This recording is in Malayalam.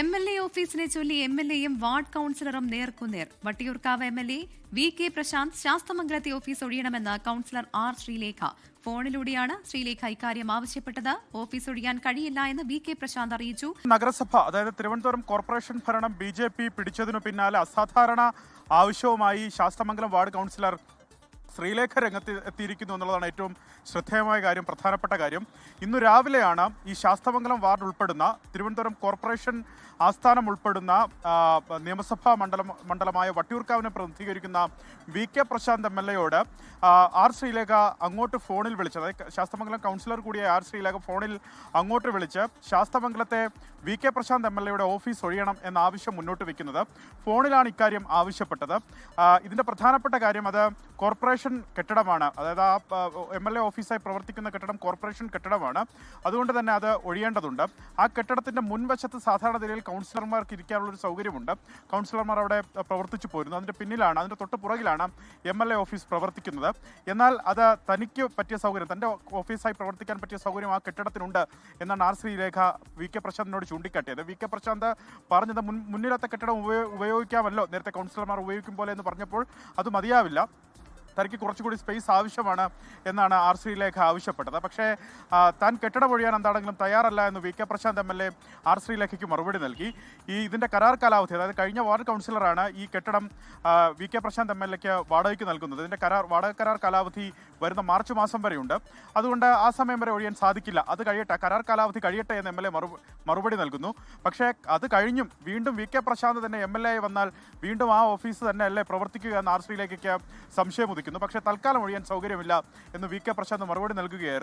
MLA ഓഫീസിനെ ചൊല്ലി MLAയും വാർഡ് കൌൺസിലറും നേർക്കുനേർ. വട്ടിയൂർക്കാവ് MLA VK പ്രശാന്ത് ശാസ്തമംഗലത്തെ ഓഫീസ് ഒഴിയണമെന്ന് കൌൺസിലർ R ശ്രീലേഖ. ഫോണിലൂടെയാണ് ശ്രീലേഖ ഇക്കാര്യം ആവശ്യപ്പെട്ടത്. ഓഫീസ് ഒഴിയാൻ കഴിയില്ല എന്ന് VK പ്രശാന്ത് അറിയിച്ചു. നഗരസഭ, അതായത് തിരുവനന്തപുരം കോർപ്പറേഷൻ ഭരണം BJP പിടിച്ചതിനു പിന്നാലെ അസാധാരണ ആവശ്യവുമായി ശാസ്തമംഗലം വാർഡ് കൌൺസിലർ ശ്രീലേഖ രംഗത്ത് എത്തിയിരിക്കുന്നു എന്നുള്ളതാണ് ഏറ്റവും ശ്രദ്ധേയമായ കാര്യം, പ്രധാനപ്പെട്ട കാര്യം. ഇന്നു രാവിലെയാണ് ഈ ശാസ്തമംഗലം വാർഡ് ഉൾപ്പെടുന്ന തിരുവനന്തപുരം കോർപ്പറേഷൻ ആസ്ഥാനം ഉൾപ്പെടുന്ന നിയമസഭാ മണ്ഡലമായ വട്ടിയൂർക്കാവിനെ പ്രതിനിധീകരിക്കുന്ന VK പ്രശാന്ത് MLAയോട് R ശ്രീലേഖ അങ്ങോട്ട് ഫോണിൽ വിളിച്ചത്. അതായത് ശാസ്തമംഗലം കൗൺസിലർ കൂടിയ R ശ്രീലേഖ ഫോണിൽ അങ്ങോട്ട് വിളിച്ച് ശാസ്തമംഗലത്തെ VK പ്രശാന്ത് MLAയുടെ ഓഫീസ് ഒഴിയണം എന്ന ആവശ്യം മുന്നോട്ട് വയ്ക്കുന്നത്. ഫോണിലാണ് ഇക്കാര്യം ആവശ്യപ്പെട്ടത്. ഇതിൻ്റെ പ്രധാനപ്പെട്ട കാര്യം, അത് കോർപ്പറേഷൻ കെട്ടിടമാണ്. അതായത് ആ MLA ഓഫീസായി പ്രവർത്തിക്കുന്ന കെട്ടിടം കോർപ്പറേഷൻ കെട്ടിടമാണ്. അതുകൊണ്ട് തന്നെ അത് ഒഴിയേണ്ടതുണ്ട്. ആ കെട്ടിടത്തിൻ്റെ മുൻവശത്ത് സാധാരണ നിലയിൽ കൗൺസിലർമാർക്ക് ഇരിക്കാനുള്ളൊരു സൗകര്യമുണ്ട്. കൗൺസിലർമാർ അവിടെ പ്രവർത്തിച്ചു പോരുന്നു. അതിൻ്റെ പിന്നിലാണ്, അതിൻ്റെ തൊട്ട് പുറകിലാണ് MLA ഓഫീസ് പ്രവർത്തിക്കുന്നത്. എന്നാൽ അത് തനിക്ക് പറ്റിയ സൗകര്യം, തൻ്റെ ഓഫീസായി പ്രവർത്തിക്കാൻ പറ്റിയ സൗകര്യം ആ കെട്ടിടത്തിനുണ്ട് എന്നാണ് R Sreelekha VK പ്രശാന്തിനോട് ചൂണ്ടിക്കാട്ടിയത്. VK Prashant പറഞ്ഞത് മുന്നിലത്തെ കെട്ടിടം ഉപയോഗിക്കാമല്ലോ, നേരത്തെ കൗൺസിലർമാർ ഉപയോഗിക്കും പോലെ എന്ന് പറഞ്ഞപ്പോൾ അത് മതിയാവില്ല, തനിക്ക് കുറച്ചുകൂടി സ്പേസ് ആവശ്യമാണ് എന്നാണ് R ശ്രീലേഖ ആവശ്യപ്പെട്ടത്. പക്ഷേ താൻ കെട്ടിടം ഒഴിയാൻ എന്താണെങ്കിലും തയ്യാറല്ല എന്ന് VK പ്രശാന്ത് MLA R ശ്രീലേഖയ്ക്ക് മറുപടി നൽകി. ഇതിൻ്റെ കരാർ കാലാവധി, അതായത് കഴിഞ്ഞ വാർഡ് കൗൺസിലറാണ് ഈ കെട്ടിടം VK പ്രശാന്ത് MLAക്ക് വാടകയ്ക്ക് നൽകുന്നത്. ഇതിൻ്റെ വാടക കരാർ കാലാവധി വരുന്ന മാർച്ച് മാസം വരെയുണ്ട്. അതുകൊണ്ട് ആ സമയം വരെ ഒഴിയാൻ സാധിക്കില്ല, അത് കഴിയട്ടെ, കരാർ കാലാവധി കഴിയട്ടെ എന്ന് MLA മറുപടി നൽകുന്നു. പക്ഷേ അത് കഴിഞ്ഞും വീണ്ടും VK പ്രശാന്ത് തന്നെ MLA വന്നാൽ വീണ്ടും ആ ഓഫീസ് തന്നെ അല്ലേ പ്രവർത്തിക്കുക എന്ന് R ശ്രീലേഖയ്ക്ക് സംശയം ഉദിക്കുന്നു. പക്ഷേ തൽക്കാലം ഒഴിയാൻ സൗകര്യമില്ല എന്ന് VK പ്രശാന്ത് മറുപടി നൽകുകയായിരുന്നു.